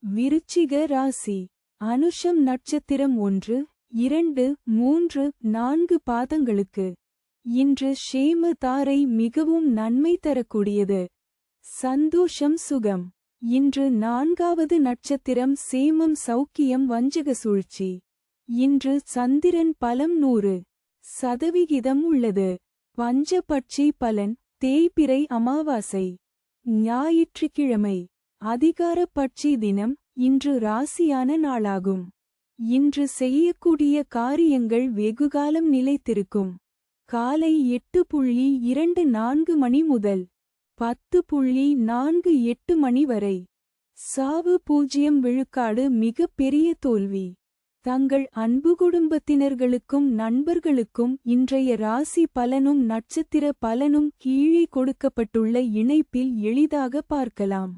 விருச்சிக ராசி. அனுஷம் நட்சத்திரம் 1, 2, 3, 4 பாதங்களுக்கு இன்று ஷேம தாரை மிகவும் நன்மை தரக்கூடியது. சந்தோஷம் சுகம். இன்று 4வது நட்சத்திரம் சேமம் சௌக்கியம் வஞ்சக சூழ்ச்சி. இன்று சந்திரன் பலம் 100% உள்ளது. பஞ்சபட்சி பலன் தேய்பிறை அமாவாசை. ஞாயிற்றுக்கிழமை. அதிகார பட்சி தினம். இன்று ராசியான நாளாகும். இன்று செய்யக்கூடிய காரியங்கள் வெகுகாலம் நிலைத்திருக்கும். காலை 8:24 மணி முதல் 10:48 மணி வரை. சாவு 0 விழுக்காடு மிக பெரிய தோல்வி. தங்கள் அன்பு குடும்பத்தினர்களுக்கும் நண்பர்களுக்கும் இன்றைய ராசி பலனும் நட்சத்திர பலனும் கீழே கொடுக்கப்பட்டுள்ள இணைப்பில் எளிதாக பார்க்கலாம்.